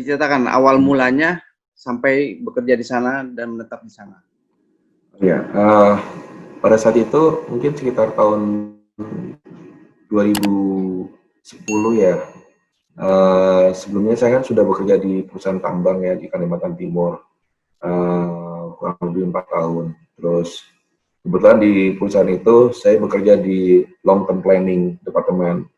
diceritakan awal mulanya sampai bekerja di sana dan menetap di sana. Ya, pada saat itu mungkin sekitar tahun 2010 ya. Sebelumnya saya kan sudah bekerja di perusahaan tambang ya di Kalimantan Timur, kurang lebih 4 tahun. Terus kebetulan di perusahaan itu saya bekerja di long term planning departemen.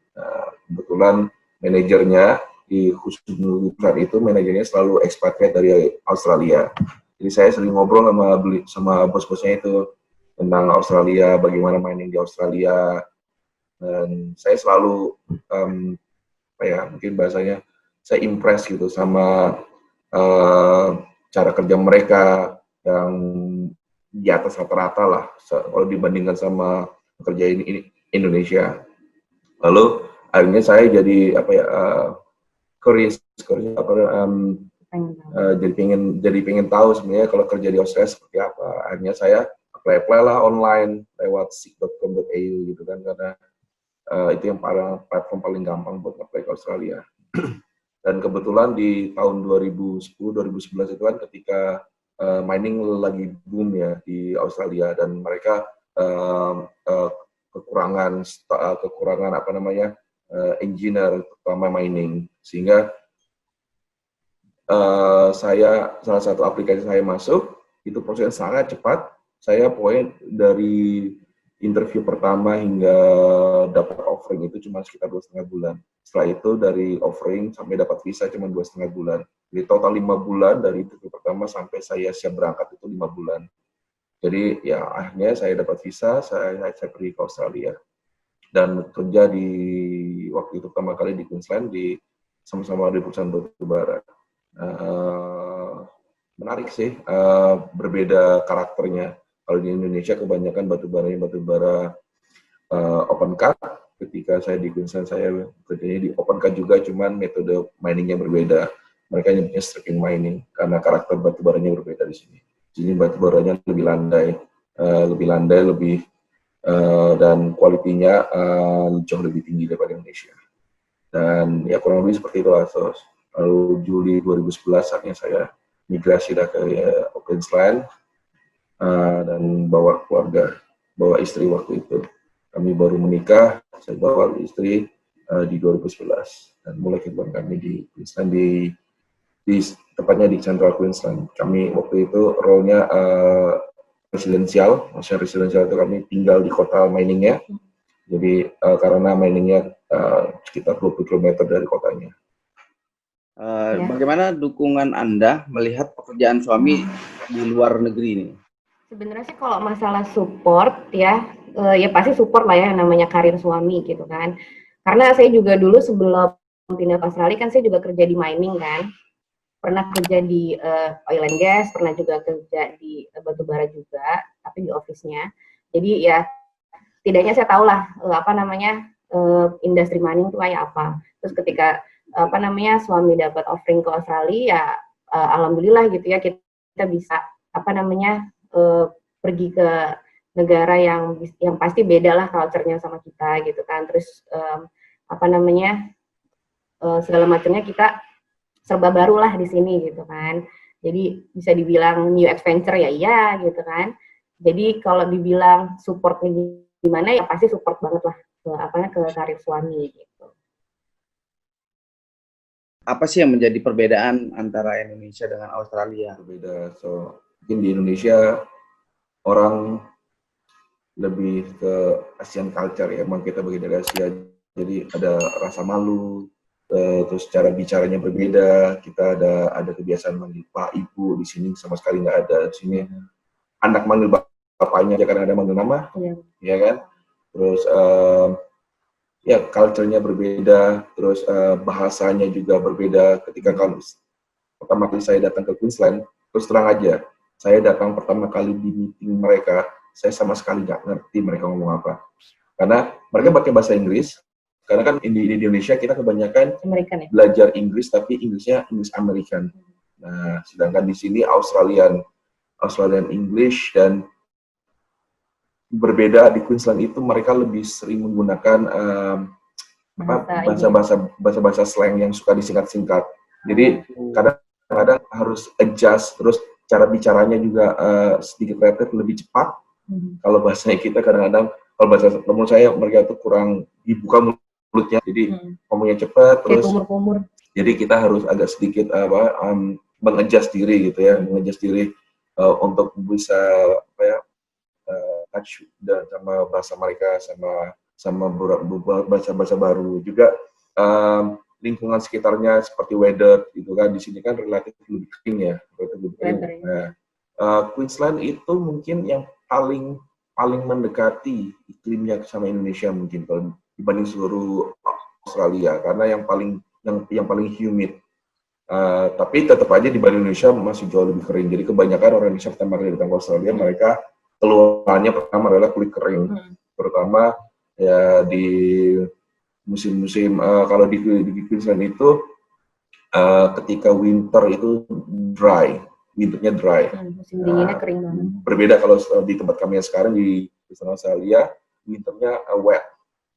Kebetulan manajernya di khusus perusahaan itu manajernya selalu expatriate dari Australia. Jadi saya sering ngobrol sama bos-bosnya itu tentang Australia, bagaimana mining di Australia, dan saya selalu mungkin bahasanya saya impress gitu sama cara kerja mereka yang di atas rata-rata lah kalau dibandingkan sama kerja ini Indonesia. Lalu akhirnya saya jadi jadi pengen tahu sebenarnya kalau kerja di Australia seperti apa. Akhirnya saya apply lah online lewat seek.com.au gitu kan, karena itu yang platform paling gampang buat apply ke Australia. Dan kebetulan di tahun 2010-2011 itu kan ketika mining lagi boom ya di Australia, dan mereka kekurangan engineer terutama mining, sehingga salah satu aplikasi saya masuk itu prosesnya sangat cepat. Saya dari interview pertama hingga dapat offering itu cuma sekitar 2,5 bulan. Setelah itu dari offering sampai dapat visa cuma 2,5 bulan. Jadi total 5 bulan dari interview pertama sampai saya siap berangkat itu 5 bulan. Jadi ya akhirnya saya dapat visa, saya pergi ke Australia dan kerja di waktu itu pertama kali di Queensland sama-sama di perusahaan batubara. Menarik sih, berbeda karakternya. Kalau di Indonesia kebanyakan batubara open cut. Ketika saya di Queensland saya kerjanya di open cut juga, cuman metode miningnya berbeda. Mereka nyebutnya stripping mining karena karakter batubaranya berbeda di sini. Jadi batubaranya lebih landai, dan kualitinya jauh lebih tinggi daripada Indonesia. Dan ya kurang lebih seperti itu lah. Lalu Juli 2011 saatnya saya migrasi ke Queensland dan bawa keluarga, bawa istri waktu itu. Kami baru menikah, saya bawa istri di 2011 dan mulai kehidupan kami di Queensland, tepatnya di Central Queensland. Kami waktu itu role-nya residensial. Maksudnya residensial itu kami tinggal di kota miningnya. Jadi karena miningnya sekitar 20 km dari kotanya. Bagaimana dukungan Anda melihat pekerjaan suami di luar negeri ini? Sebenarnya sih kalau masalah support ya pasti support lah ya, namanya karir suami gitu kan. Karena saya juga dulu sebelum pindah ke Australia kan saya juga kerja di mining kan. Pernah kerja di oil and gas, pernah juga kerja di batubara juga, tapi di office-nya. Jadi ya setidaknya saya tahu lah industri mining itu kayak apa. Terus ketika suami dapat offering ke Australia, ya alhamdulillah gitu ya, kita bisa pergi ke negara yang pasti beda lah culture-nya sama kita gitu kan. Terus segala macamnya kita serba baru lah di sini gitu kan. Jadi bisa dibilang new adventure ya iya gitu kan. Jadi kalau dibilang supportnya gimana ya pasti support banget lah ke karir suami gitu. Apa sih yang menjadi perbedaan antara Indonesia dengan Australia? Berbeda. Mungkin di Indonesia orang lebih ke Asian culture ya, emang kita bagian dari Asia, jadi ada rasa malu, terus cara bicaranya berbeda. Kita ada kebiasaan manggil Pak, Ibu, di sini sama sekali nggak ada. Di sini anak manggil bapaknya aja karena ada manggil nama, ya kan? Terus ya culture-nya berbeda, terus bahasanya juga berbeda. Ketika pertama kali saya datang ke Queensland, terus terang aja, saya datang pertama kali di meeting mereka, saya sama sekali nggak ngerti mereka ngomong apa. Karena mereka pakai bahasa Inggris, karena kan di Indonesia kita kebanyakan American, ya? Belajar Inggris, tapi Inggrisnya Inggris American. Nah, sedangkan di sini Australian English, dan berbeda di Queensland itu mereka lebih sering menggunakan bahasa slang yang suka disingkat-singkat. Jadi kadang-kadang harus adjust, terus cara bicaranya juga sedikit relatif lebih cepat. Kalau bahasanya kita kadang-kadang, kalau bahasa menurut saya mereka tuh kurang dibuka mulutnya, jadi ngomongnya cepat, Kayak terus kumur-kumur. jadi kita harus agak sedikit mengadjust diri gitu ya, mengadjust diri untuk bisa apa ya, touch dan sama bahasa mereka, sama bahasa-bahasa baru juga. Lingkungan sekitarnya seperti weather gitu kan, di sini kan relatif lebih kering ya, relatif lebih kering. Nah, Queensland itu mungkin yang paling mendekati iklimnya sama Indonesia mungkin kalau dibanding seluruh Australia, karena yang paling humid. Tapi tetap aja dibanding Indonesia masih jauh lebih kering. Jadi kebanyakan orang Indonesia pertama kali datang ke Australia, mereka keluhannya pertama adalah kulit kering, terutama ya di musim-musim kalau di Queensland itu ketika winter itu winternya dry. Musim dinginnya kering banget. Berbeda kalau di tempat kami yang sekarang di Australia, winternya wet.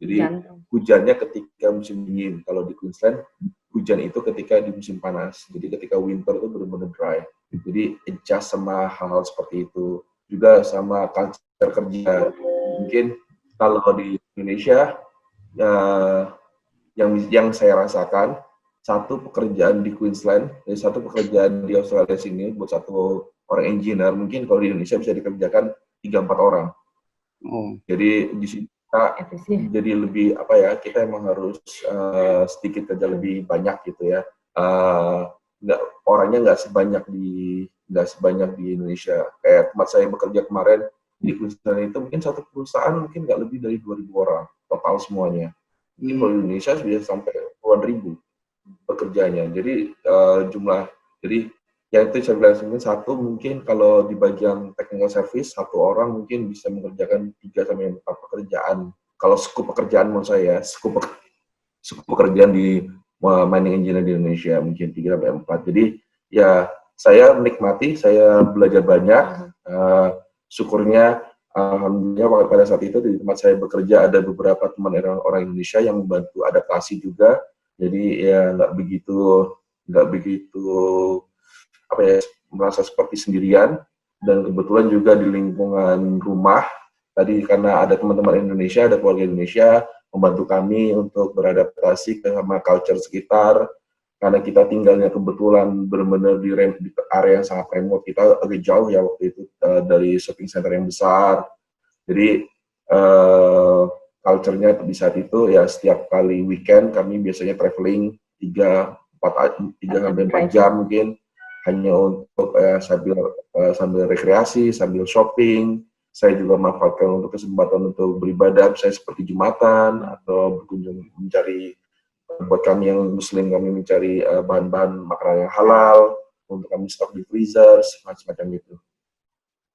Jadi hujannya ketika musim dingin. Kalau di Queensland, hujan itu ketika di musim panas. Jadi ketika winter itu benar-benar dry. Jadi adjust sama hal-hal seperti itu. Juga sama culture kerja. Mungkin kalau di Indonesia, yang saya rasakan, satu pekerjaan di Queensland, satu pekerjaan di Australia sini buat satu orang engineer, mungkin kalau di Indonesia bisa dikerjakan 3-4 orang. Jadi di sini kita jadi lebih apa ya, kita emang harus sedikit kerja lebih banyak gitu ya. Orangnya nggak sebanyak di Indonesia. Kayak tempat saya bekerja kemarin di Queensland itu mungkin satu perusahaan mungkin nggak lebih dari 2.000 orang total semuanya. Ini kalau di Indonesia bisa sampai puluhan ribu pekerjanya. Jadi jadi yang itu saya bilang mungkin kalau di bagian technical service satu orang mungkin bisa mengerjakan 3-4 pekerjaan. Kalau skup pekerjaan menurut saya, skup pekerjaan di mining engineer di Indonesia mungkin 3-4. Jadi ya saya menikmati, saya belajar banyak. Syukurnya alhamdulillah pada saat itu di tempat saya bekerja ada beberapa teman orang Indonesia yang membantu adaptasi juga. Jadi ya nggak begitu apa ya, merasa seperti sendirian. Dan kebetulan juga di lingkungan rumah tadi karena ada teman-teman Indonesia, ada keluarga Indonesia membantu kami untuk beradaptasi ke sama culture sekitar. Karena kita tinggalnya kebetulan benar-benar di area yang sangat remote, kita agak jauh ya waktu itu dari shopping center yang besar. Jadi culture-nya di saat itu ya setiap kali weekend kami biasanya traveling 3-4 jam mungkin hanya untuk sambil rekreasi, sambil shopping. Saya juga manfaatkan untuk kesempatan untuk beribadah, saya seperti Jumatan atau berkunjung mencari, buat kami yang Muslim, kami mencari bahan-bahan makanan yang halal untuk kami stok di freezer, semacam itu.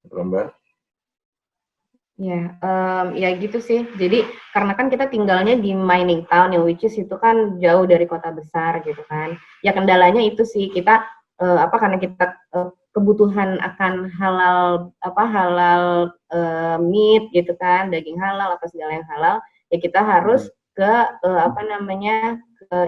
Mbak? Ya, ya gitu sih. Jadi karena kan kita tinggalnya di mining town yang which is itu kan jauh dari kota besar gitu kan. Ya kendalanya itu sih kita karena kita kebutuhan akan halal meat gitu kan, daging halal apa segala yang halal, ya kita harus ke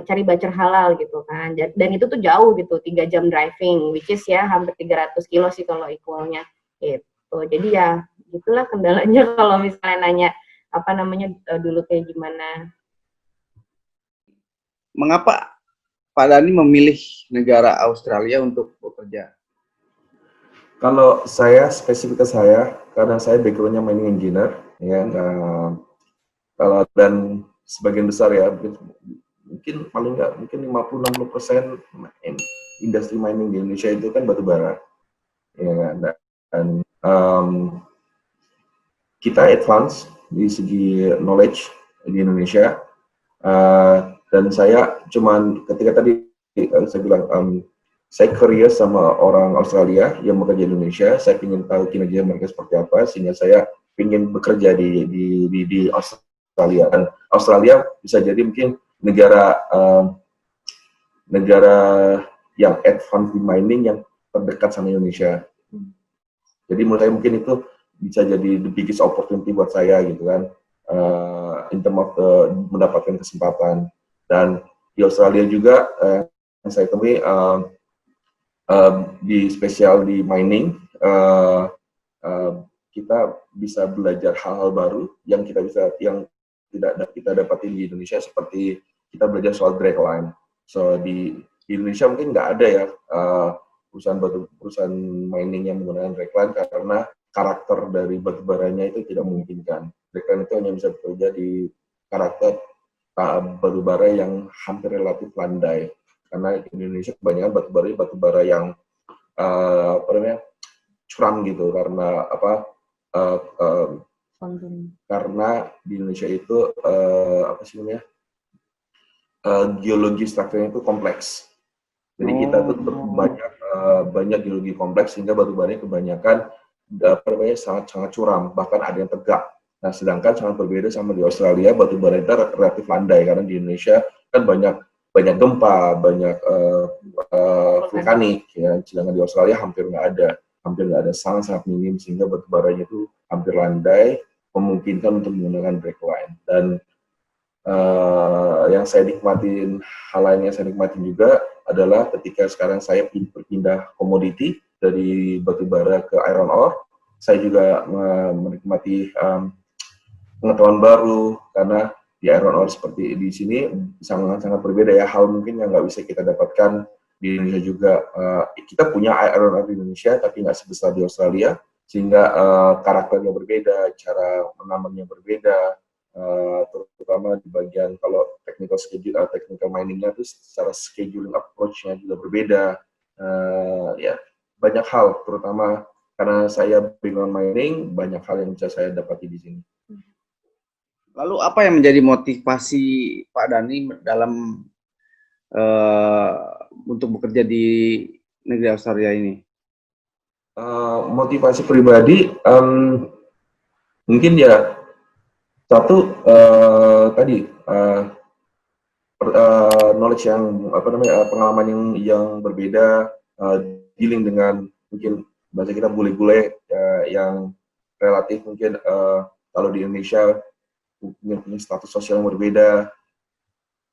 cari butcher halal gitu kan. Dan itu tuh jauh gitu, 3 jam driving, which is ya hampir 300 kilo sih kalau equalnya gitu. Jadi ya gitulah kendalanya kalau misalnya nanya dulu kayak gimana. Mengapa Pak Dhani memilih negara Australia untuk bekerja? Kalau saya, spesifik ke saya, karena saya background-nya mining engineer, ya, kalau dan sebagian besar ya, mungkin paling nggak, mungkin 50-60% industri mining di Indonesia itu kan batu bara. Ya, dan kita advance di segi knowledge di Indonesia, dan saya cuman ketika tadi saya bilang saya curious sama orang Australia yang bekerja di Indonesia, saya ingin tahu kinerja mereka seperti apa, sehingga saya ingin bekerja di Australia. Dan Australia bisa jadi mungkin negara yang advance di mining yang terdekat sama Indonesia. Jadi menurut saya mungkin itu bisa jadi the biggest opportunity buat saya gitu kan, in terms of mendapatkan kesempatan. Dan di Australia juga saya temui di spesial di mining, kita bisa belajar hal-hal baru yang tidak kita dapatin di Indonesia, seperti kita belajar soal dragline. So di Indonesia mungkin nggak ada ya perusahaan mining yang menggunakan dragline karena karakter dari batu baranya itu tidak memungkinkan. Dragline itu hanya bisa bekerja di karakter batu bara yang hampir relatif landai. Karena di Indonesia kebanyakan batu bara yang curam gitu, karena karena di Indonesia itu geologi strukturnya itu kompleks. Jadi kita tuh banyak geologi kompleks sehingga batu baranya kebanyakan sangat curam, bahkan ada yang tegak. Nah, sedangkan sangat berbeda sama di Australia, batu bara itu relatif landai, karena di Indonesia kan banyak gempa, banyak vulkanik, ya. Sedangkan di Australia hampir nggak ada, sangat minim, sehingga batu baranya itu hampir landai, memungkinkan untuk menggunakan dragline. Dan hal lain yang saya nikmatin juga adalah ketika sekarang saya berpindah komoditi dari batu bara ke iron ore, saya juga menikmati pengetahuan baru, karena di iron ore seperti di sini sangat berbeda ya, hal mungkin yang nggak bisa kita dapatkan di Indonesia juga. Kita punya iron ore di Indonesia tapi nggak sebesar di Australia, sehingga karakternya berbeda, cara menambangnya berbeda, terutama di bagian kalau technical miningnya itu secara scheduling approach-nya juga berbeda. Ya, banyak hal, terutama karena saya background mining, banyak hal yang bisa saya dapati di sini. Lalu apa yang menjadi motivasi Pak Dhani dalam untuk bekerja di negeri Australia ini? Motivasi pribadi, mungkin ya satu tadi knowledge yang pengalaman yang berbeda, dealing dengan mungkin bahasa kita bule-bule yang relatif mungkin kalau di Indonesia punya status sosial yang berbeda.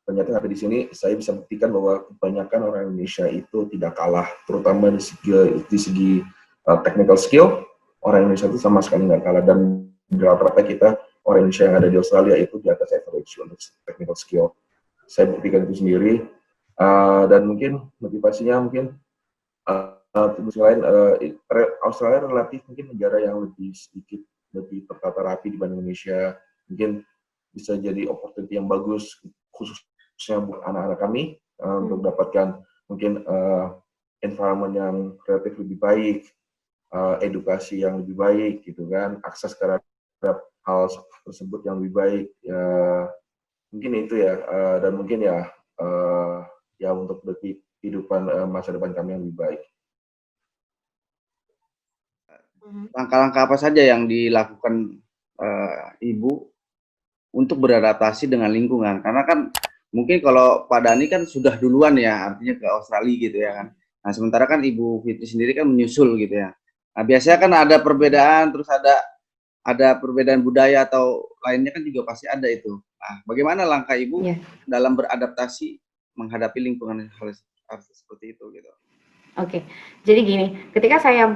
Ternyata ada di sini saya bisa buktikan bahwa kebanyakan orang Indonesia itu tidak kalah, terutama di segi technical skill. Orang Indonesia itu sama sekali nggak kalah, dan rata-rata kita orang Indonesia yang ada di Australia itu di atas average untuk technical skill. Saya buktikan itu sendiri, dan mungkin motivasinya mungkin selain Australia relatif mungkin negara yang sedikit lebih tertata rapi dibanding Indonesia, mungkin bisa jadi opportunity yang bagus khususnya buat anak-anak kami untuk mendapatkan mungkin environment yang relatif lebih baik, edukasi yang lebih baik gitu kan, akses terhadap hal tersebut yang lebih baik, ya mungkin itu ya, dan mungkin ya untuk kehidupan masa depan kami yang lebih baik. Langkah-langkah apa saja yang dilakukan Ibu untuk beradaptasi dengan lingkungan? Karena kan mungkin kalau Pak Dhani kan sudah duluan ya, artinya ke Australia gitu ya kan. Nah, sementara kan Ibu Fitri sendiri kan menyusul gitu ya. Nah, biasanya kan ada perbedaan, terus ada perbedaan budaya atau lainnya kan juga pasti ada itu. Nah, bagaimana langkah Ibu dalam beradaptasi menghadapi lingkungan hal seperti itu gitu? Oke, jadi gini, ketika saya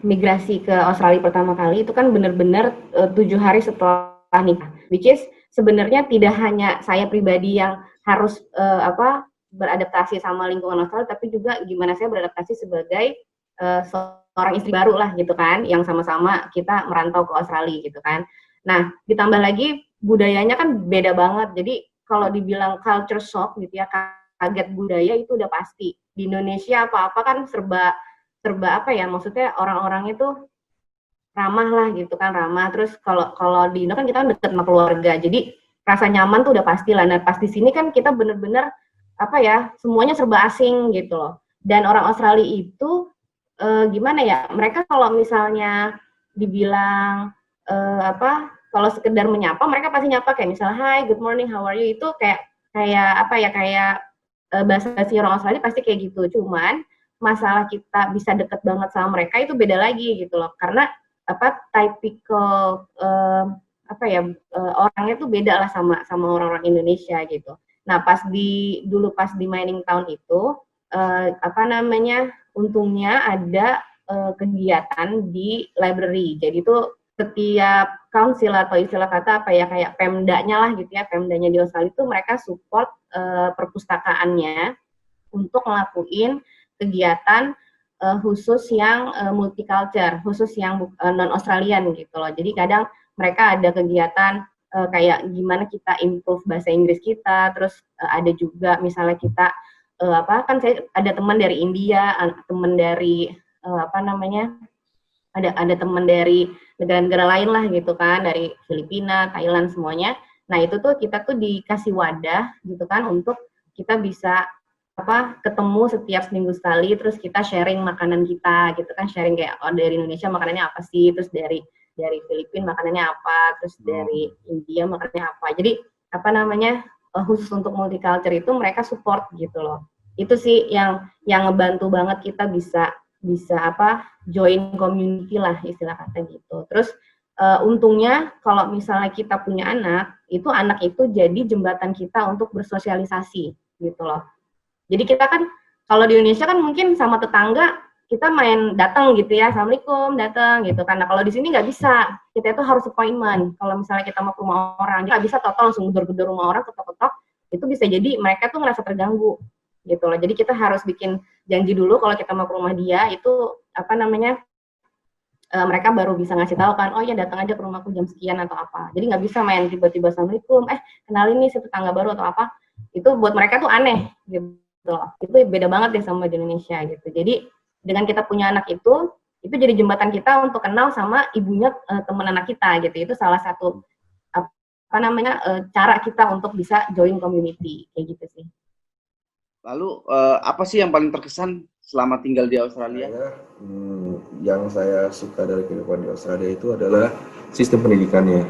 migrasi ke Australia pertama kali itu kan benar-benar 7 hari setelah nikah, which is sebenarnya tidak hanya saya pribadi yang harus beradaptasi sama lingkungan Australia, tapi juga gimana saya beradaptasi sebagai seorang istri baru lah gitu kan, yang sama-sama kita merantau ke Australia gitu kan. Nah, ditambah lagi budayanya kan beda banget, jadi kalau dibilang culture shock gitu ya, kaget budaya itu udah pasti. Di Indonesia apa-apa kan serba apa ya, maksudnya orang-orang itu ramah lah gitu kan, ramah. Terus kalau di Indo kan kita kan deket sama keluarga, jadi rasa nyaman tuh udah pasti lah. Nah, pas di sini kan kita bener-bener semuanya serba asing gitu loh. Dan orang Australia itu gimana ya, mereka kalau misalnya dibilang kalau sekedar menyapa, mereka pasti nyapa kayak misalnya hi, good morning, how are you, itu kayak bahasa orang Australia pasti kayak gitu. Cuman masalah kita bisa deket banget sama mereka itu beda lagi gitu loh, karena tipikal orangnya tuh beda lah sama orang-orang Indonesia gitu. Nah, pas di mining town itu, untungnya ada kegiatan di library. Jadi itu setiap council atau istilah kata apa ya, kayak pemdanya lah gitu ya, pemdanya di Australia itu mereka support perpustakaannya untuk ngelakuin kegiatan khusus yang multicultural, khusus yang non Australian gitu loh. Jadi kadang mereka ada kegiatan kayak gimana kita improve bahasa Inggris kita, terus ada juga misalnya kita kan saya ada teman dari India, teman dari ada teman dari negara-negara lain lah gitu kan, dari Filipina, Thailand semuanya. Nah itu tuh kita tuh dikasih wadah gitu kan untuk kita bisa ketemu setiap seminggu sekali, terus kita sharing makanan kita gitu kan, sharing kayak dari Indonesia makanannya apa sih, terus dari Filipina makanannya apa, terus dari India makanannya apa. Jadi khusus untuk multicultural itu mereka support gitu loh. Itu sih yang ngebantu banget kita bisa join community lah istilah kata gitu. Terus untungnya kalau misalnya kita punya anak itu jadi jembatan kita untuk bersosialisasi gitu loh. Jadi kita kan kalau di Indonesia kan mungkin sama tetangga kita main datang gitu ya, assalamualaikum datang gitu. Karena kalau di sini nggak bisa, kita itu harus appointment. Kalau misalnya kita mau ke rumah orang, nggak bisa total langsung gedor-gedor rumah orang, ketok-ketok. Itu bisa jadi mereka tuh ngerasa terganggu gitu loh. Jadi kita harus bikin janji dulu kalau kita mau ke rumah dia itu mereka baru bisa ngasih tahu kan, oh ya datang aja ke rumahku jam sekian atau apa. Jadi nggak bisa main tiba-tiba assalamualaikum, kenalin nih si tetangga baru atau apa. Itu buat mereka tuh aneh gitu. Itu beda banget deh sama di Indonesia gitu. Jadi dengan kita punya anak itu jadi jembatan kita untuk kenal sama ibunya teman anak kita gitu. Itu salah satu cara kita untuk bisa join community kayak gitu sih. Lalu apa sih yang paling terkesan selama tinggal di Australia? Yang saya suka dari kehidupan di Australia itu adalah sistem pendidikannya.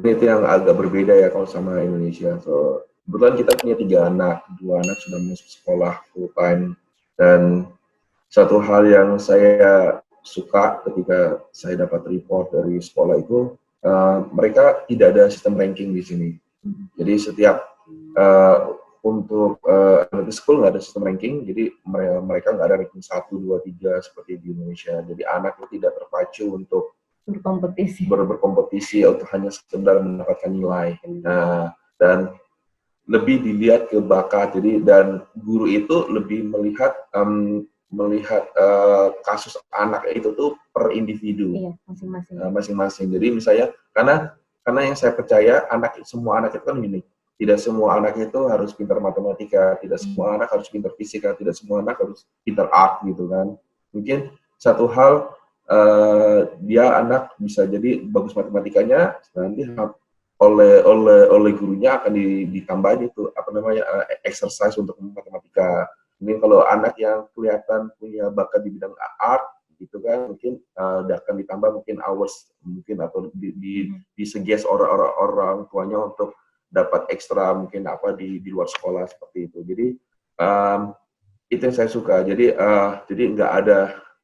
Itu yang agak berbeda ya kalau sama Indonesia. So, kebetulan kita punya 3 anak, 2 anak sudah masuk sekolah full time, dan satu hal yang saya suka ketika saya dapat report dari sekolah itu, mereka tidak ada sistem ranking di sini. Jadi setiap untuk elementary school nggak ada sistem ranking, jadi mereka nggak ada ranking 1, 2, 3 seperti di Indonesia. Jadi anak itu tidak terpacu untuk berkompetisi untuk hanya sekedar mendapatkan nilai. Nah, dan lebih dilihat ke bakat. Jadi dan guru itu lebih melihat kasus anak itu tuh per individu. Iya, masing-masing. Jadi misalnya karena yang saya percaya semua anak itu kan unik. Tidak semua anak itu harus pintar matematika, tidak semua anak harus pintar fisika, tidak semua anak harus pintar art gitu kan. Mungkin satu hal dia anak bisa jadi bagus matematikanya, nanti oleh gurunya akan ditambahin itu exercise untuk matematika. Mungkin kalau anak yang kelihatan punya bakat di bidang art gitu kan, mungkin akan ditambah mungkin hours mungkin atau disuggest orang tuanya untuk dapat ekstra mungkin di luar sekolah seperti itu. Jadi itu yang saya suka. Jadi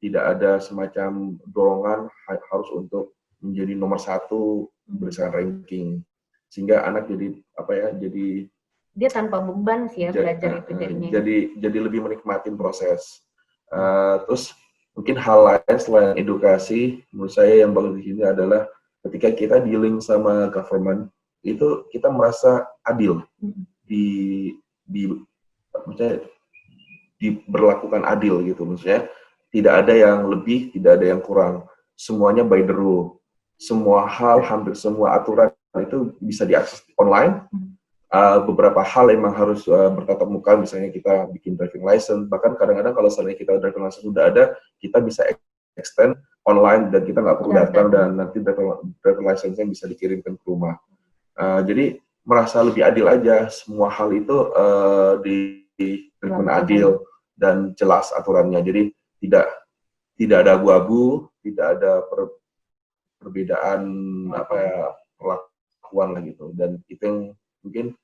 tidak ada semacam dorongan harus untuk menjadi nomor 1 berdasarkan ranking, sehingga anak jadi jadi dia tanpa beban sih ya belajar itu jadinya. Jadi lebih menikmatin proses. Terus mungkin hal lain selain edukasi, menurut saya yang bagus di sini adalah ketika kita dealing sama government itu kita merasa adil, diberlakukan adil gitu, maksudnya tidak ada yang lebih, tidak ada yang kurang, semuanya by the rule, semua hal, hampir semua aturan itu bisa diakses online. Beberapa hal emang harus bertatap muka, misalnya kita bikin driving license, bahkan kadang-kadang kalau misalnya kita driving license sudah ada, kita bisa extend online dan kita nggak perlu datang dan nanti driving license-nya bisa dikirimkan ke rumah. Jadi merasa lebih adil aja, semua hal itu diberikan adil dan jelas aturannya. Jadi tidak ada abu-abu, tidak ada perbedaan perlakuan lah gitu. Dan itu yang mungkin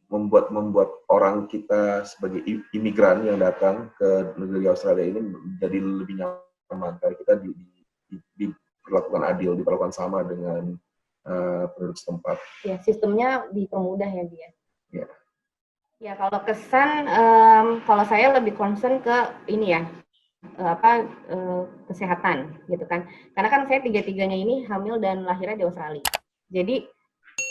membuat orang kita sebagai imigran yang datang ke negeri Australia ini menjadi lebih nyaman karena kita diperlakukan adil, diperlakukan sama dengan penduduk setempat. Ya, sistemnya dipermudah ya dia. Ya. Ya kalau kesan, kalau saya lebih concern ke ini ya, kesehatan gitu kan. Karena kan saya tiga-tiganya ini hamil dan lahirnya di Australia. Jadi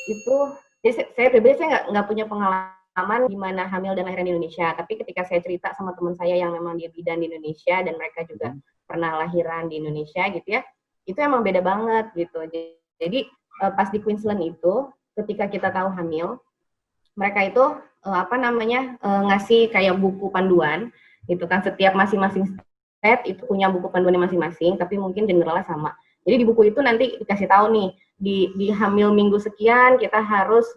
itu, jadi saya pribadi saya nggak punya pengalaman gimana hamil dan lahir di Indonesia. Tapi ketika saya cerita sama teman saya yang memang dia bidan di Indonesia dan mereka juga pernah lahiran di Indonesia gitu ya, itu emang beda banget gitu. Jadi pas di Queensland itu, ketika kita tahu hamil, mereka itu ngasih kayak buku panduan gitu kan, setiap masing-masing state itu punya buku panduannya masing-masing, tapi mungkin generalnya sama. Jadi di buku itu nanti dikasih tahu nih, di hamil minggu sekian kita harus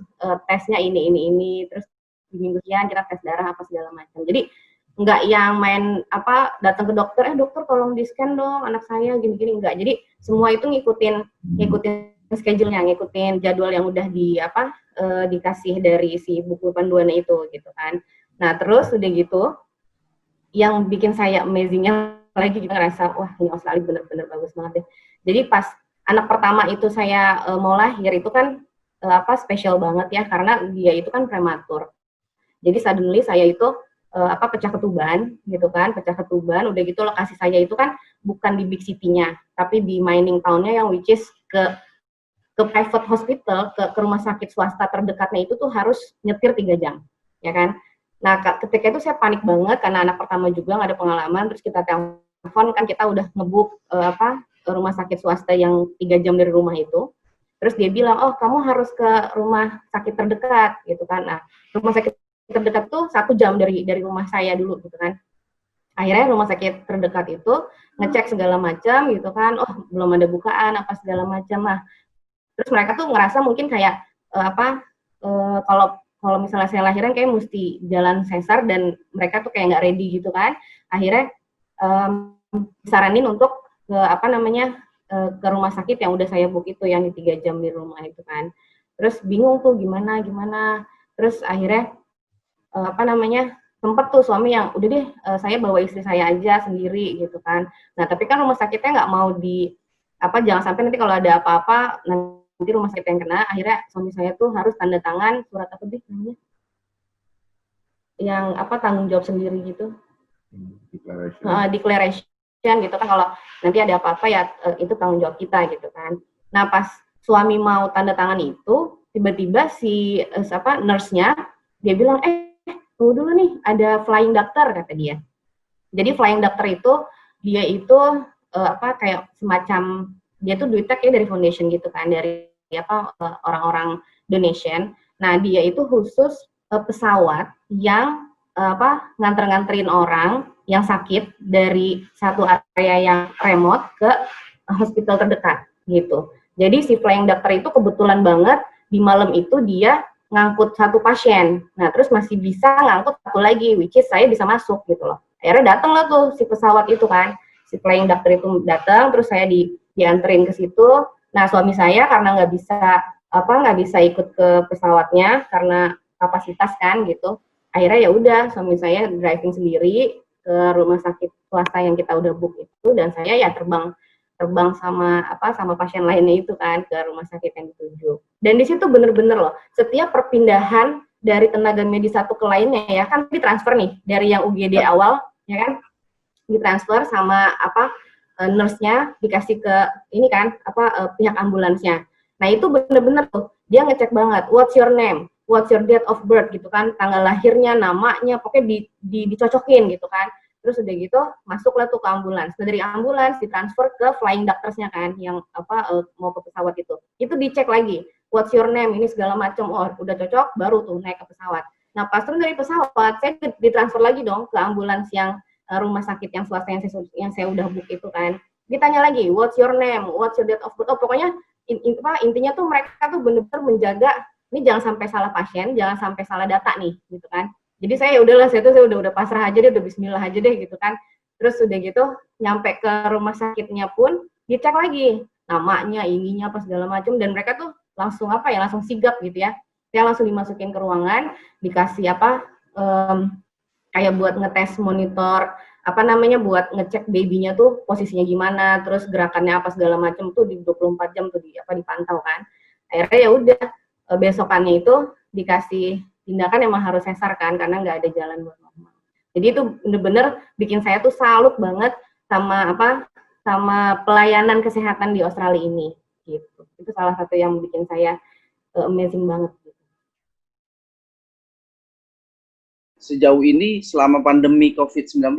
tesnya ini, terus di minggu sekian kita tes darah apa segala macam. Jadi nggak yang main datang ke dokter, dokter tolong di scan dong anak saya gini-gini, enggak. Jadi semua itu ngikutin schedule-nya, ngikutin jadwal yang udah dikasih dari si buku panduannya itu gitu kan. Nah terus udah gitu, yang bikin saya amazingnya lagi kita ngerasa, wah ini Australia bener-bener bagus banget deh. Jadi pas anak pertama itu saya mau lahir itu kan spesial banget ya, karena dia itu kan prematur. Jadi suddenly saya itu pecah ketuban gitu kan, udah gitu lokasi saya itu kan bukan di big city-nya, tapi di mining town-nya yang which is ke private hospital, ke rumah sakit swasta terdekatnya itu tuh harus nyetir 3 jam, ya kan. Nah, ketika itu saya panik banget karena anak pertama juga nggak ada pengalaman, terus kita telepon kan kita udah nge-book rumah sakit swasta yang 3 jam dari rumah itu. Terus dia bilang, "Oh, kamu harus ke rumah sakit terdekat," gitu kan. Nah, rumah sakit terdekat tuh 1 jam dari rumah saya dulu gitu kan. Akhirnya rumah sakit terdekat itu ngecek segala macam gitu kan. Oh, belum ada bukaan apa segala macam lah. Terus mereka tuh ngerasa mungkin kayak kalau misalnya saya lahiran kayak mesti jalan sesar dan mereka tuh kayak nggak ready gitu kan. Akhirnya disaranin untuk ke rumah sakit yang udah saya book itu yang di 3 jam di rumah itu kan. Terus bingung tuh gimana. Terus akhirnya sempet tuh suami yang udah deh saya bawa istri saya aja sendiri gitu kan. Nah tapi kan rumah sakitnya nggak mau jangan sampai nanti kalau ada apa-apa nanti rumah sakit yang kena. Akhirnya suami saya tuh harus tanda tangan surat apa sih namanya, yang tanggung jawab sendiri gitu, declaration gitu kan, kalau nanti ada apa-apa ya itu tanggung jawab kita gitu kan. Nah pas suami mau tanda tangan itu tiba-tiba si nurse-nya dia bilang tunggu dulu nih, ada flying doctor kata dia. Jadi flying doctor itu dia itu kayak semacam dia tuh duitnya kayak dari foundation gitu kan, dari orang-orang donation. Nah dia itu khusus pesawat yang nganter-nganterin orang yang sakit dari satu area yang remote ke hospital terdekat gitu. Jadi si flying doctor itu kebetulan banget di malam itu dia ngangkut satu pasien. Nah terus masih bisa ngangkut satu lagi, which is saya bisa masuk gitu loh. Akhirnya datang lah tuh si pesawat itu kan, si flying doctor itu datang, terus saya dianterin ke situ. Nah suami saya karena nggak bisa ikut ke pesawatnya karena kapasitas kan gitu. Akhirnya ya udah suami saya driving sendiri ke rumah sakit swasta yang kita udah book itu, dan saya ya terbang sama pasien lainnya itu kan ke rumah sakit yang dituju. Dan di situ bener-bener loh, setiap perpindahan dari tenaga medis satu ke lainnya ya kan ditransfer nih dari yang UGD awal ya kan, ditransfer sama nurse-nya dikasih ke ini kan pihak ambulansnya. Nah itu bener-bener tuh dia ngecek banget what's your name, what's your date of birth gitu kan, tanggal lahirnya, namanya, pokoknya dicocokin gitu kan. Terus udah gitu masuklah tuh ke ambulans. Nah, dari ambulans ditransfer ke flying doctors-nya kan yang mau ke pesawat itu. Itu dicek lagi what's your name ini segala macam. Oh udah cocok baru tuh naik ke pesawat. Nah pas turun dari pesawat saya ditransfer lagi dong ke ambulans yang rumah sakit yang swasta yang saya udah book itu kan. Ditanya lagi what's your name, what's your date of birth. Oh pokoknya intinya tuh mereka tuh bener-bener menjaga ini jangan sampai salah pasien, jangan sampai salah data nih gitu kan. Jadi saya udahlah, saya udah pasrah aja deh, udah bismillah aja deh gitu kan. Terus udah gitu nyampe ke rumah sakitnya pun dicek lagi namanya, ininya apa segala macam, dan mereka tuh langsung langsung sigap gitu ya. Saya langsung dimasukin ke ruangan, dikasih kayak buat ngetes monitor buat ngecek babynya tuh posisinya gimana, terus gerakannya apa segala macam tuh di 24 jam tuh dipantau kan. Akhirnya ya udah besokannya itu dikasih tindakan emang harus sesar kan, karena nggak ada jalan buat normal. Jadi itu bener-bener bikin saya tuh salut banget sama pelayanan kesehatan di Australia ini gitu. Itu salah satu yang bikin saya amazing banget gitu. Sejauh ini selama pandemi COVID-19,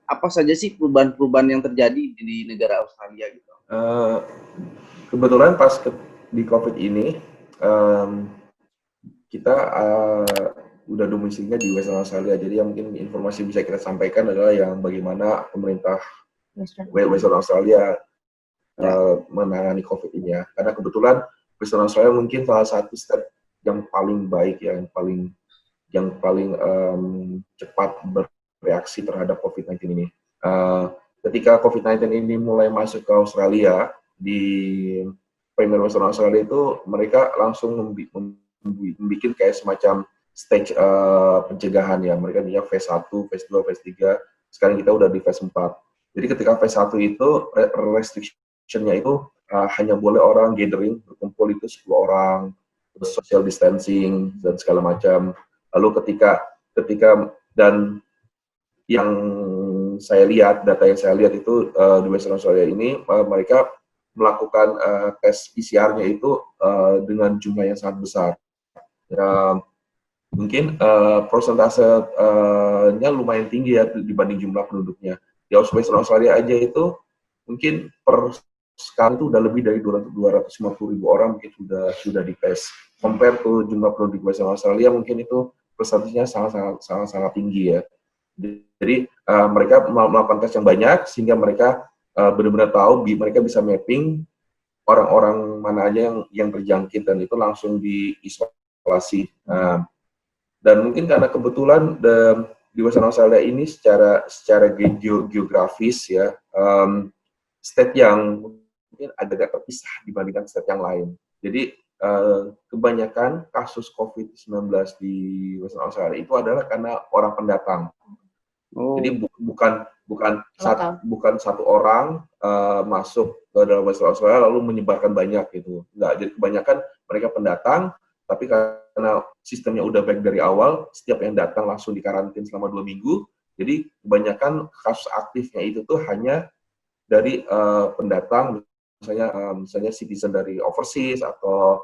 apa saja sih perubahan-perubahan yang terjadi di negara Australia gitu? Kebetulan pas di COVID ini kita udah domisilinya di Western Australia, jadi yang mungkin informasi bisa kita sampaikan adalah yang bagaimana pemerintah Western Australia menangani COVID ini ya. Karena kebetulan Western Australia mungkin salah satu state yang paling baik ya, yang paling cepat bereaksi terhadap COVID-19 ini. Ketika COVID-19 ini mulai masuk ke Australia, di Premier Western Australia itu mereka langsung membuat kayak semacam stage pencegahan ya. Mereka punya phase 1, phase 2, phase 3. Sekarang kita udah di phase 4. Jadi ketika phase 1 itu restriction-nya itu hanya boleh orang gathering, berkumpul itu 10 orang, terus social distancing dan segala macam. Lalu ketika dan yang saya lihat, data yang saya lihat itu di Western Australia ini mereka melakukan tes PCR-nya itu dengan jumlah yang sangat besar. Mungkin prosentasenya lumayan tinggi ya dibanding jumlah penduduknya. Di Western Australia aja itu mungkin per sekarang itu udah lebih dari 250.000 orang mungkin sudah dites. Compare to jumlah penduduk Western Australia mungkin itu persentasenya sangat tinggi ya. Jadi mereka melakukan tes yang banyak sehingga mereka benar-benar tahu, mereka bisa mapping orang-orang mana aja yang terjangkit dan itu langsung diisolasi. Dan mungkin karena kebetulan di Western Australia ini secara geografis ya, state yang mungkin agak terpisah dibandingkan state yang lain. Jadi kebanyakan kasus COVID-19 di Western Australia itu adalah karena orang pendatang. Jadi bukan satu orang masuk ke dalam Western Australia lalu menyebarkan banyak gitu. Enggak, jadi kebanyakan mereka pendatang, tapi karena sistemnya udah baik dari awal, setiap yang datang langsung dikarantin selama 2 minggu. Jadi kebanyakan kasus aktifnya itu tuh hanya dari pendatang, misalnya citizen dari overseas atau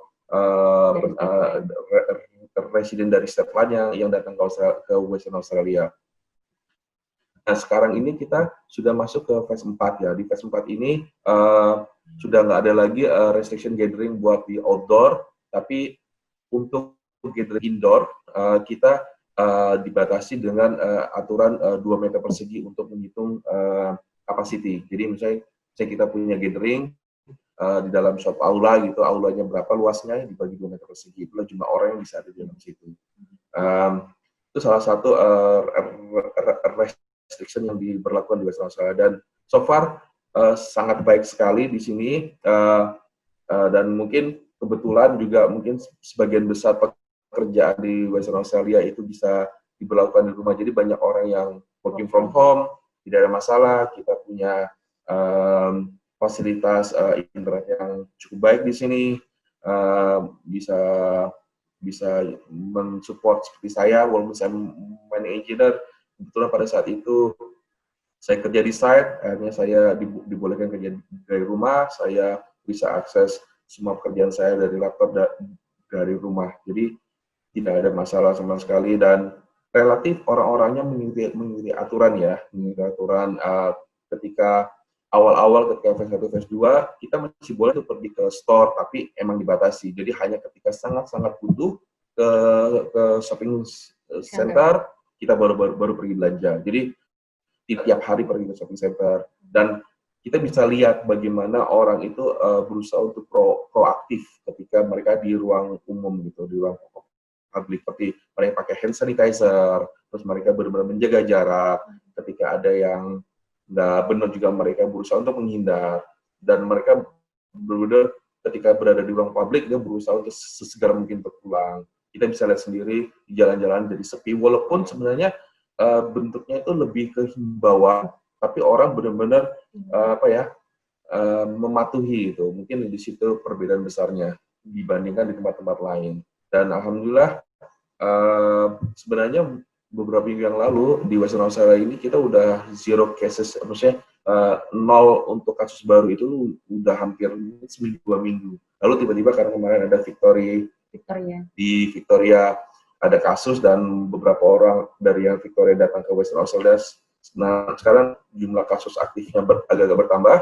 resident dari state lain yang datang ke Western Australia. Nah, sekarang ini kita sudah masuk ke phase 4 ya. Di phase 4 ini sudah nggak ada lagi restriction gathering buat di outdoor, tapi untuk gathering indoor kita dibatasi dengan aturan 2 meter persegi untuk menghitung capacity. Jadi misalnya kita punya gathering di dalam suatu aula gitu, aulanya berapa luasnya dibagi 2 meter persegi, itulah jumlah orang yang bisa ada di dalam situ. Itu salah satu restriction yang diberlakukan di Western Australia dan so far sangat baik sekali di sini dan mungkin kebetulan juga mungkin sebagian besar pekerjaan di Western Australia itu bisa diberlakukan di rumah, jadi banyak orang yang working from home, tidak ada masalah, kita punya fasilitas internet yang cukup baik di sini, bisa mensupport seperti saya, walaupun saya mining engineer, kebetulan pada saat itu saya kerja di site, akhirnya saya dibolehkan kerja dari rumah, saya bisa akses semua pekerjaan saya dari laptop dari rumah, jadi tidak ada masalah sama sekali dan relatif orang-orangnya mengikuti aturan ya, ketika awal-awal ketika phase 1, phase 2, kita masih boleh tuh pergi ke store, tapi emang dibatasi. Jadi hanya ketika sangat-sangat butuh ke shopping center, kita baru pergi belanja. Jadi tiap hari pergi ke shopping center. Dan kita bisa lihat bagaimana orang itu berusaha untuk proaktif ketika mereka di ruang umum gitu, di ruang publik, seperti mereka pakai hand sanitizer, terus mereka benar-benar menjaga jarak. Ketika ada yang nggak benar juga mereka berusaha untuk menghindar, dan mereka benar-benar ketika berada di ruang publik dia berusaha untuk sesegera mungkin berpulang. Kita bisa lihat sendiri di jalan-jalan jadi sepi, walaupun sebenarnya bentuknya itu lebih ke himbauan, tapi orang benar-benar mematuhi itu. Mungkin di situ perbedaan besarnya dibandingkan di tempat-tempat lain. Dan alhamdulillah sebenarnya beberapa minggu yang lalu di Western Australia ini kita udah zero cases, maksudnya nol untuk kasus baru itu udah hampir seminggu 2 minggu. Lalu tiba-tiba karena kemarin ada di Victoria ada kasus dan beberapa orang dari yang Victoria datang ke Western Australia. Nah sekarang jumlah kasus aktifnya agak-agak bertambah.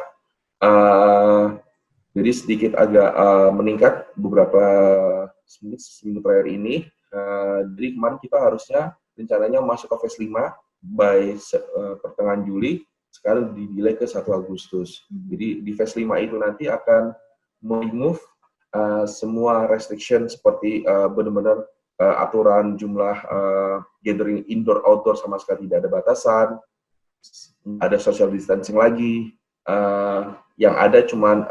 Jadi sedikit agak meningkat beberapa seminggu terakhir ini. Jadi kemarin kita harusnya rencananya masuk ke phase 5 by pertengahan Juli, sekarang di-delay ke 1 Agustus. Jadi di phase 5 itu nanti akan remove semua restriction seperti benar-benar aturan jumlah gathering indoor outdoor sama sekali tidak ada batasan, ada social distancing lagi, yang ada cuman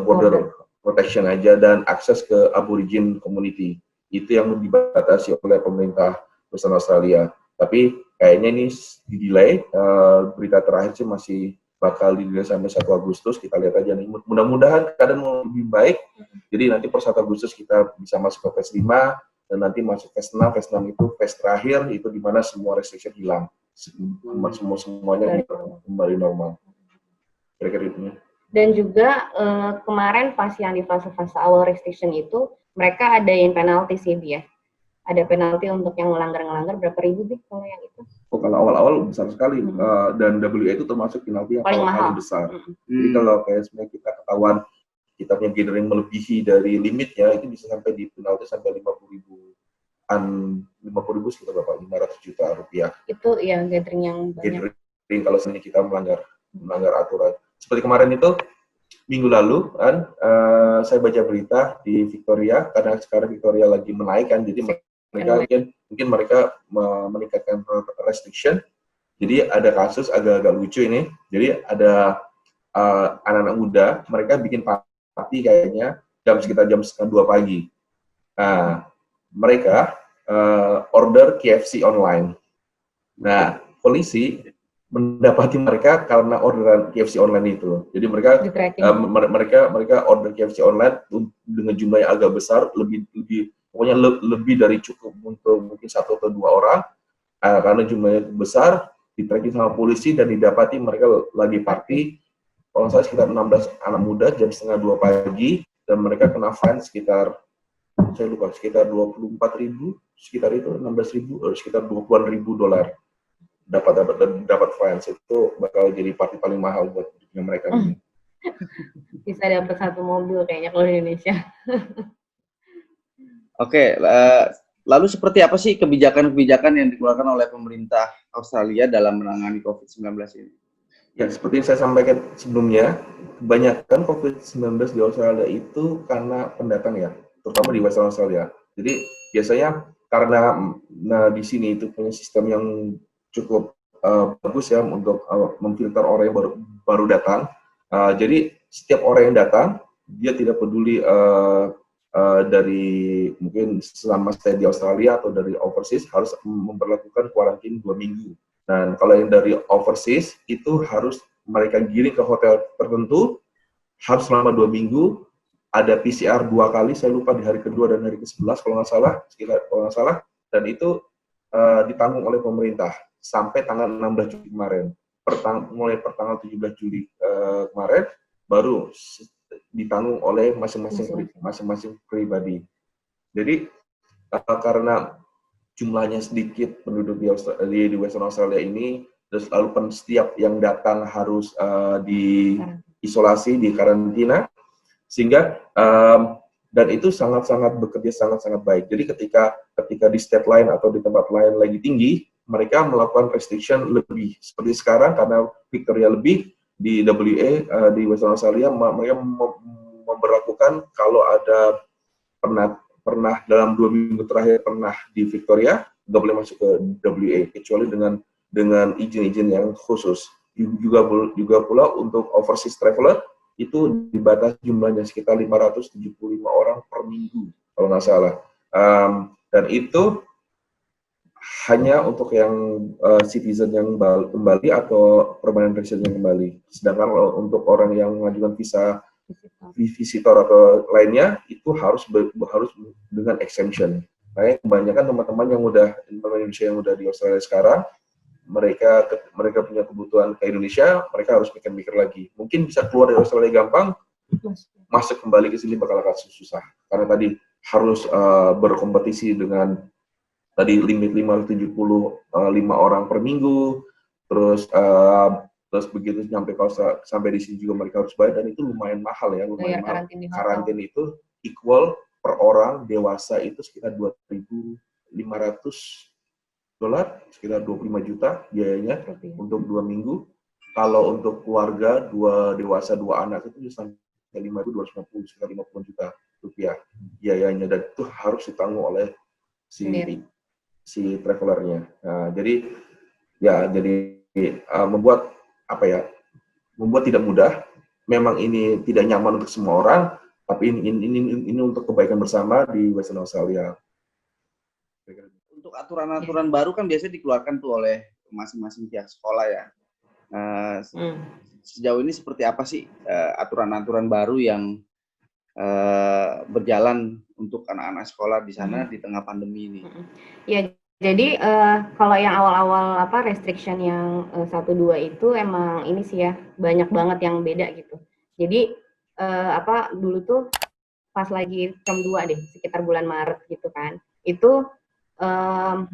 border protection aja dan akses ke aborigin community. Itu yang dibatasi oleh pemerintah Western Australia. Tapi kayaknya ini di-delay, berita terakhir sih masih bakal di-delay sampai 1 Agustus, kita lihat aja nih. Mudah-mudahan keadaan mau lebih baik, jadi nanti per 1 Agustus kita bisa masuk ke phase 5, dan nanti masuk phase 6, phase 6 itu phase terakhir, itu di mana semua restriction hilang. Semuanya kembali normal. Kira-kira itu. Dan juga kemarin pas yang di fase-fase awal restriction itu, mereka ada yang penalti sih dia. Ada penalti untuk yang ngelanggar berapa ribu sih kalau yang itu? Oh, kalau awal-awal besar sekali, dan WA itu termasuk penalti yang paling besar. Jadi kalau kayak sebenarnya kita ketahuan kita punya gathering melebihi dari limitnya, itu bisa sampai di penalti sampai 50.000-an, 50.000 sekitar berapa? 500 juta rupiah. Itu yang gathering yang banyak. Gathering kalau sebenarnya kita melanggar aturan. Seperti kemarin itu, minggu lalu kan, saya baca berita di Victoria, karena sekarang Victoria lagi menaikkan, jadi mereka mungkin mereka meningkatkan restriction. Jadi ada kasus agak-agak lucu ini. Jadi ada anak-anak muda, mereka bikin party kayaknya sekitar jam 1:30 pagi. Nah, mereka order KFC online. Nah, polisi mendapati mereka karena orderan KFC online itu. Jadi mereka order KFC online dengan jumlah yang agak besar, pokoknya lebih dari cukup untuk mungkin 1 atau 2 orang, karena jumlahnya besar, di-tracking sama polisi dan didapati mereka lagi party. Kalau saya sekitar 16 anak muda jam 1:30 pagi, dan mereka kena fine sekitar 24.000, sekitar itu 16.000, sekitar 20-an ribu dolar. Dapat fines. Itu bakal jadi party paling mahal buat mereka. Bisa dapat 1 mobil kayaknya kalau di Indonesia. Oke, lalu seperti apa sih kebijakan-kebijakan yang dikeluarkan oleh pemerintah Australia dalam menangani COVID-19 ini? Ya, seperti yang saya sampaikan sebelumnya, kebanyakan COVID-19 di Australia itu karena pendatang ya, terutama di Western Australia. Jadi biasanya karena di sini itu punya sistem yang cukup bagus ya untuk memfilter orang yang baru datang. Jadi setiap orang yang datang, dia tidak peduli dari mungkin selama stay di Australia atau dari overseas harus memperlakukan kuarantin 2 minggu. Dan kalau yang dari overseas itu harus mereka giring ke hotel tertentu, harus selama 2 minggu, ada PCR 2 kali, saya lupa di hari kedua dan hari ke-11 kalau nggak salah, dan itu ditanggung oleh pemerintah sampai tanggal 16 Juli kemarin. Mulai pertanggal 17 Juli kemarin baru ditanggung oleh masing-masing pribadi. Jadi karena jumlahnya sedikit penduduk di Western Australia ini, terus lalu setiap yang datang harus diisolasi, di karantina, sehingga dan itu sangat-sangat bekerja sangat-sangat baik. Jadi ketika di state lain atau di tempat lain lagi tinggi, mereka melakukan restriction lebih. Seperti sekarang karena Victoria lebih, di WA di Western Australia mereka memberlakukan kalau ada pernah dalam 2 minggu terakhir pernah di Victoria, nggak boleh masuk ke WA kecuali dengan izin-izin yang khusus. Juga pula untuk overseas traveler itu dibatasi jumlahnya sekitar 575 orang per minggu kalau nggak salah. Dan itu hanya untuk yang citizen yang kembali atau permanent resident yang kembali. Sedangkan untuk orang yang mengajukan visa visitor atau lainnya itu harus dengan exemption. Makanya kebanyakan teman-teman yang udah Indonesia yang udah di Australia sekarang, mereka punya kebutuhan ke Indonesia, mereka harus mikir-mikir lagi. Mungkin bisa keluar dari Australia gampang, masuk kembali ke sini bakal agak susah. Karena tadi harus berkompetisi dengan tadi limit 575 orang per minggu, terus begitu sampai di sini juga mereka harus bayar, dan itu lumayan mahal ya, lumayan mahal. Karantina itu equal per orang dewasa itu sekitar $2.500, sekitar 25 juta biayanya untuk 2 minggu. Kalau untuk keluarga, 2 dewasa, 2 anak itu sampai 5.250, sekitar 50 juta rupiah biayanya, dan itu harus ditanggung oleh si travelernya. Nah, jadi membuat tidak mudah. Memang ini tidak nyaman untuk semua orang, tapi ini untuk kebaikan bersama di Western Australia. Untuk aturan-aturan baru kan biasanya dikeluarkan tuh oleh masing-masing pihak sekolah ya. Sejauh ini seperti apa sih aturan-aturan baru yang berjalan untuk anak-anak sekolah di sana di tengah pandemi ini? Ya, jadi kalau yang awal-awal restriction yang 1-2 itu emang ini sih ya, banyak banget yang beda gitu. Jadi dulu tuh pas lagi term 2 deh, sekitar bulan Maret gitu kan, itu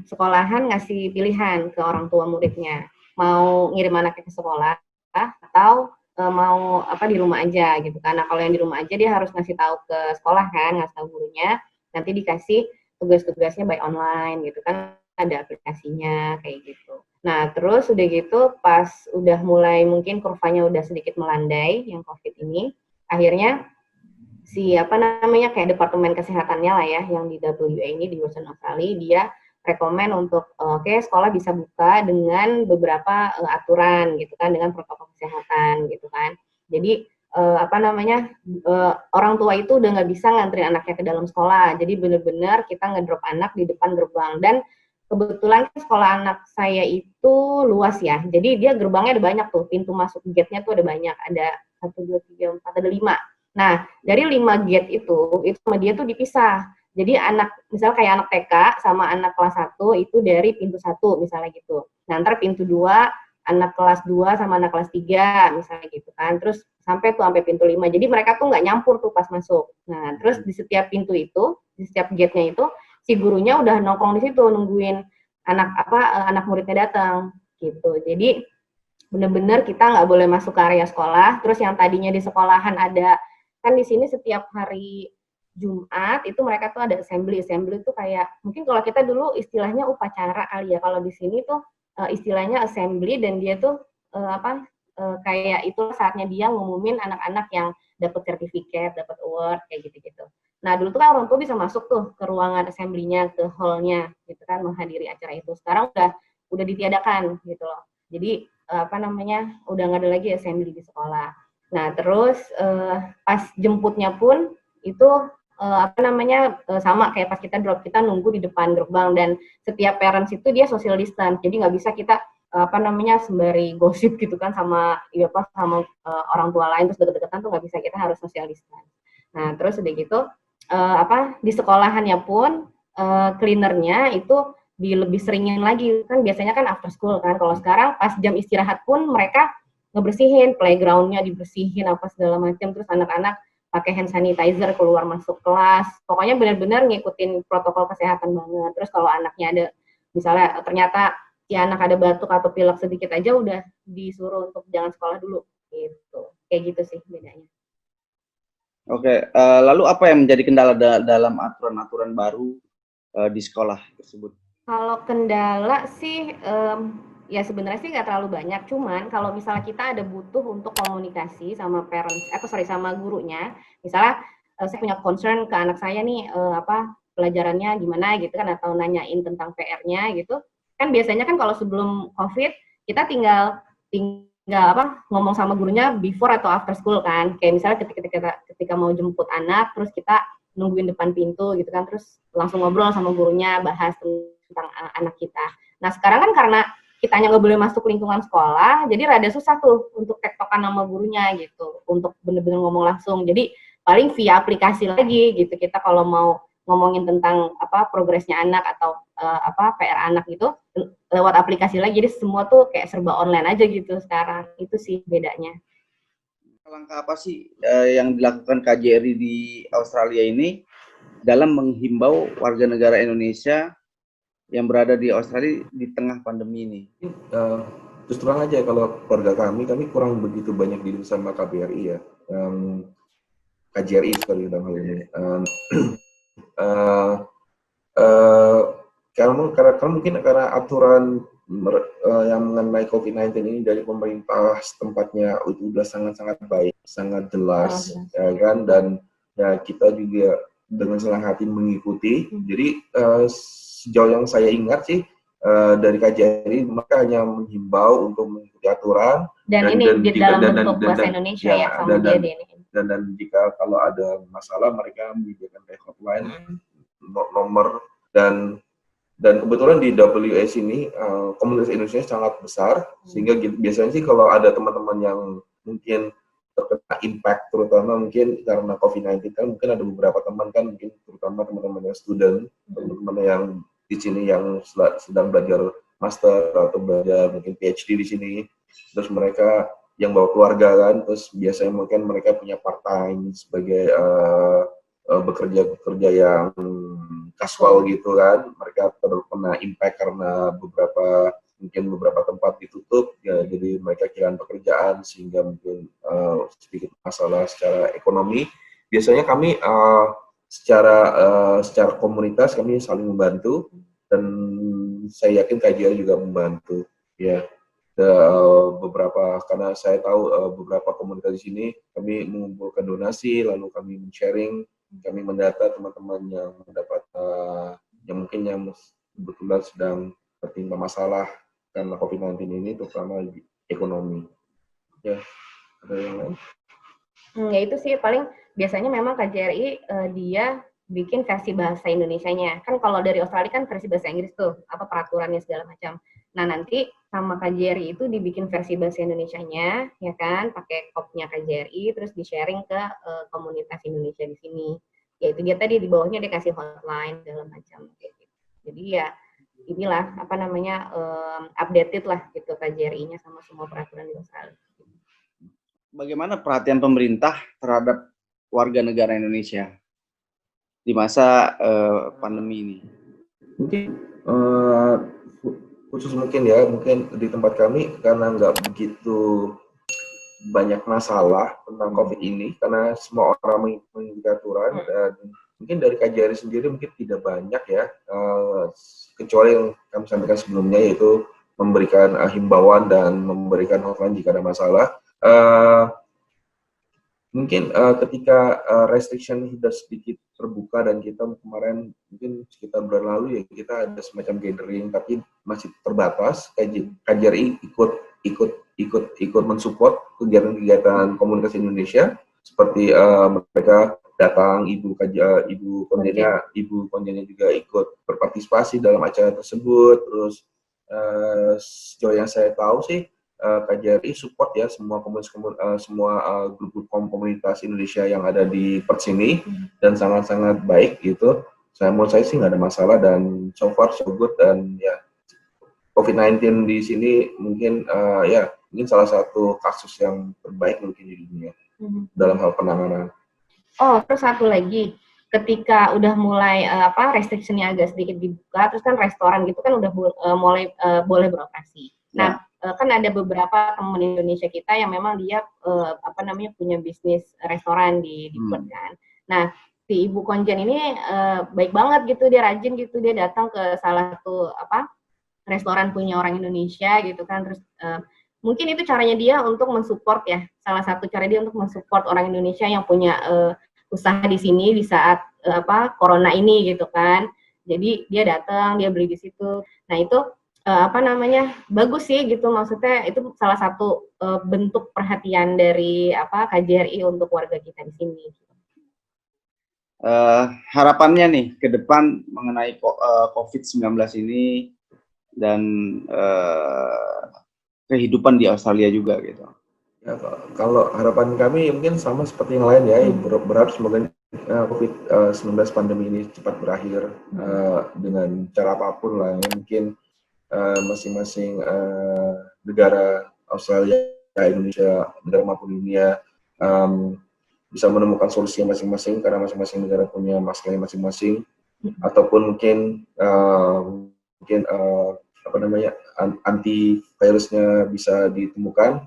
sekolahan ngasih pilihan ke orang tua muridnya, mau ngirim anaknya ke sekolah atau mau di rumah aja gitu kan. Nah, kalau yang di rumah aja dia harus ngasih tahu ke sekolah kan, ngasih tahu gurunya, nanti dikasih tugas-tugasnya by online gitu kan, ada aplikasinya kayak gitu. Nah, terus udah gitu pas udah mulai mungkin kurvanya udah sedikit melandai yang COVID ini, akhirnya kayak departemen kesehatannya lah ya, yang di WA ini di Western Australia, dia rekomen untuk sekolah bisa buka dengan beberapa aturan gitu kan, dengan protokol kesehatan gitu kan. Jadi orang tua itu udah nggak bisa ngantri anaknya ke dalam sekolah, jadi bener-bener kita ngedrop anak di depan gerbang. Dan kebetulan sekolah anak saya itu luas ya, jadi dia gerbangnya ada banyak tuh, pintu masuk gate-nya tuh ada banyak, ada 1, 2, 3, 4, ada 5. Nah, dari 5 gate itu sama dia tuh dipisah. Jadi misalnya kayak anak TK sama anak kelas 1 itu dari pintu 1 misalnya gitu. Nah, ntar pintu 2, anak kelas 2 sama anak kelas 3 misalnya gitu kan. Terus sampai pintu 5. Jadi mereka tuh nggak nyampur tuh pas masuk. Nah, terus di setiap pintu itu, di setiap gate-nya itu, si gurunya udah nongkrong di situ nungguin anak muridnya datang gitu. Jadi bener-bener kita nggak boleh masuk ke area sekolah. Terus yang tadinya di sekolahan ada, kan di sini setiap hari Jumat itu mereka tuh ada assembly itu kayak, mungkin kalau kita dulu istilahnya upacara kali ya, kalau di sini tuh istilahnya assembly, dan dia tuh kayak itu saatnya dia ngumumin anak-anak yang dapat sertifikat, dapat award kayak gitu-gitu. Nah, dulu tuh kan orang tua bisa masuk tuh ke ruangan assembly-nya, ke hall-nya gitu kan, menghadiri acara itu. Sekarang udah ditiadakan gitu loh. Jadi udah nggak ada lagi assembly di sekolah. Nah, terus pas jemputnya pun itu sama kayak pas kita drop, kita nunggu di depan gerbang, dan setiap parents itu dia social distance. Jadi nggak bisa kita sembari gosip gitu kan sama orang tua lain terus deket-deketan tuh nggak bisa, kita harus social distance. Nah, terus udah gitu di sekolahannya pun cleanernya itu lebih seringin lagi kan, biasanya kan after school kan. Kalau sekarang pas jam istirahat pun mereka ngebersihin playgroundnya, dibersihin apa segala macam, terus anak-anak pakai hand sanitizer keluar masuk kelas, pokoknya benar-benar ngikutin protokol kesehatan banget. Terus kalau anaknya ada, misalnya ternyata si anak ada batuk atau pilek sedikit aja, udah disuruh untuk jangan sekolah dulu gitu. Kayak gitu sih bedanya. Oke, lalu apa yang menjadi kendala dalam aturan-aturan baru di sekolah tersebut? Kalau kendala sih ya sebenarnya sih nggak terlalu banyak, cuman kalau misalnya kita ada butuh untuk komunikasi sama sama gurunya, misalnya saya punya concern ke anak saya nih pelajarannya gimana gitu kan, atau nanyain tentang PR-nya gitu kan. Biasanya kan kalau sebelum COVID kita tinggal ngomong sama gurunya before atau after school kan, kayak misalnya ketika mau jemput anak, terus kita nungguin depan pintu gitu kan, terus langsung ngobrol sama gurunya, bahas tentang anak kita. Nah, sekarang kan karena kitanya nggak boleh masuk lingkungan sekolah, jadi rada susah tuh untuk tektokan sama gurunya gitu, untuk bener-bener ngomong langsung. Jadi paling via aplikasi lagi gitu, kita kalau mau ngomongin tentang apa progresnya anak atau apa PR anak gitu lewat aplikasi lagi. Jadi semua tuh kayak serba online aja gitu sekarang. Itu sih bedanya. Langkah apa sih yang dilakukan KJRI di Australia ini dalam menghimbau warga negara Indonesia yang berada di Australia di tengah pandemi ini? Terus terang aja, kalau keluarga kami kurang begitu banyak diri sama KBRI ya. KJRI sekali dalam hal ini. Karena mungkin karena aturan yang mengenai COVID-19 ini dari pemerintah setempatnya itu udah sangat-sangat baik, sangat jelas, ya kan, dan ya kita juga dengan senang hati mengikuti. Jadi sejauh yang saya ingat sih dari KJRI mereka hanya menghimbau untuk mengikuti aturan dan ini di dalam bentuk bahasa Indonesia ya, sama dia dan jika kalau ada masalah mereka menyediakan hotline nomor, dan kebetulan di WS ini komunitas Indonesia sangat besar, sehingga biasanya sih kalau ada teman-teman yang mungkin terkena impact, terutama mungkin karena COVID-19 kan, mungkin ada beberapa teman kan, mungkin terutama teman-teman yang student, teman-teman yang di sini yang sedang belajar master atau belajar mungkin PhD di sini, terus mereka yang bawa keluarga kan, terus biasanya mungkin mereka punya part time sebagai bekerja yang kasual gitu kan, mereka terkena impact karena beberapa tempat ditutup ya, jadi mereka kehilangan pekerjaan sehingga mungkin sedikit masalah secara ekonomi. Biasanya kami secara komunitas kami saling membantu, dan saya yakin KJRI juga membantu ya. Beberapa, karena saya tahu beberapa komunitas di sini kami mengumpulkan donasi, lalu kami men-sharing, kami mendata teman-teman yang mendapat yang mungkin yang kebetulan sedang tertimpa masalah karena COVID-19 ini, terutama ekonomi. Ya, ada yang lain? Ya itu sih paling biasanya memang KJRI dia bikin versi bahasa Indonesianya. Kan kalau dari Australia kan versi bahasa Inggris tuh, apa peraturannya segala macam. Nah nanti sama KJRI itu dibikin versi bahasa Indonesianya, ya kan, pakai kopnya KJRI, terus di-sharing ke komunitas Indonesia di sini. Ya itu dia tadi di bawahnya dia kasih hotline segala macam kayak gitu. Jadi ya inilah apa namanya updated lah gitu KJRI-nya sama semua peraturan di Australia. Bagaimana perhatian pemerintah terhadap warga negara Indonesia di masa pandemi ini? Mungkin khusus mungkin di tempat kami karena nggak begitu banyak masalah tentang COVID ini, karena semua orang mengikuti aturan, dan mungkin dari KJRI sendiri mungkin tidak banyak ya, kecuali yang kami sampaikan sebelumnya, yaitu memberikan himbauan dan memberikan hotline jika ada masalah. Mungkin ketika restriction sudah sedikit terbuka, dan kita kemarin mungkin sekitar bulan lalu ya, kita ada semacam gathering tapi masih terbatas. KJRI ikut mensupport kegiatan-kegiatan komunitas Indonesia, seperti mereka datang, ibu konjennya juga ikut berpartisipasi dalam acara tersebut. Terus sejauh yang saya tahu sih KJRI support ya semua grup komunitas Indonesia yang ada di Perth sini, dan sangat-sangat baik gitu. Menurut saya sih nggak ada masalah, dan so far so good. Dan ya COVID-19 di sini mungkin mungkin salah satu kasus yang terbaik mungkin di dunia dalam hal penanganan. Oh, terus satu lagi, ketika udah mulai restriction-nya agak sedikit dibuka, terus kan restoran gitu kan udah mulai boleh beroperasi. Nah, kan ada beberapa teman Indonesia kita yang memang dia punya bisnis restoran di Perth kan. Nah, si Ibu Konjen ini baik banget gitu, dia rajin gitu, dia datang ke salah satu restoran punya orang Indonesia gitu kan. Terus mungkin itu caranya dia untuk mensupport ya, salah satu cara dia untuk mensupport orang Indonesia yang punya usaha di sini di saat corona ini gitu kan. Jadi dia datang, dia beli di situ. Nah itu bagus sih gitu, maksudnya itu salah satu bentuk perhatian dari KJRI untuk warga kita di sini. Harapannya nih ke depan mengenai COVID-19 ini dan kehidupan di Australia juga gitu. Ya, kalau harapan kami mungkin sama seperti yang lain ya, berharap semoga COVID-19 pandemi ini cepat berakhir dengan cara apapun lah, ya. Mungkin masing-masing negara, Australia, Indonesia, negara maupun dunia bisa menemukan solusi masing-masing karena masing-masing negara punya masalahnya masing-masing, ataupun mungkin apa namanya, antivirusnya bisa ditemukan,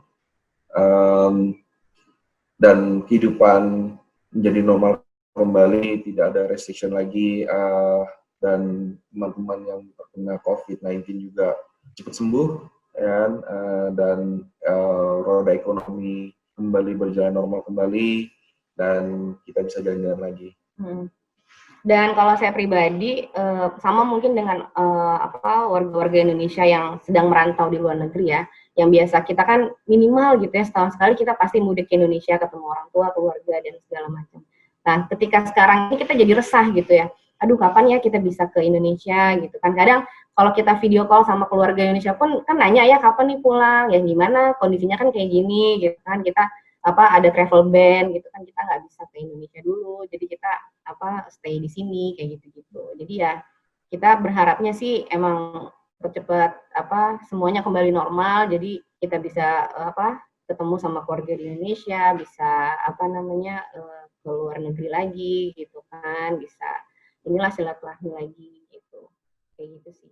dan kehidupan menjadi normal kembali, tidak ada restriction lagi, dan teman-teman yang terkena COVID-19 juga cepat sembuh, ya, dan roda ekonomi kembali berjalan normal kembali, dan kita bisa jalan-jalan lagi. Dan kalau saya pribadi, sama mungkin dengan warga-warga Indonesia yang sedang merantau di luar negeri ya, yang biasa kita kan minimal gitu ya, setahun sekali kita pasti mudik ke Indonesia, ketemu orang tua, keluarga, dan segala macam. Nah, ketika sekarang ini kita jadi resah gitu ya, aduh kapan ya kita bisa ke Indonesia gitu kan. Kadang kalau kita video call sama keluarga Indonesia pun kan nanya ya kapan nih pulang, ya gimana, kondisinya kan kayak gini gitu kan, kita ada travel ban gitu kan, kita nggak bisa ke Indonesia dulu, jadi kita stay di sini kayak gitu-gitu. Jadi ya kita berharapnya sih emang cepat semuanya kembali normal, jadi kita bisa ketemu sama keluarga di Indonesia, bisa ke luar negeri lagi gitu kan, bisa inilah silaturahmi lagi gitu, kayak gitu sih.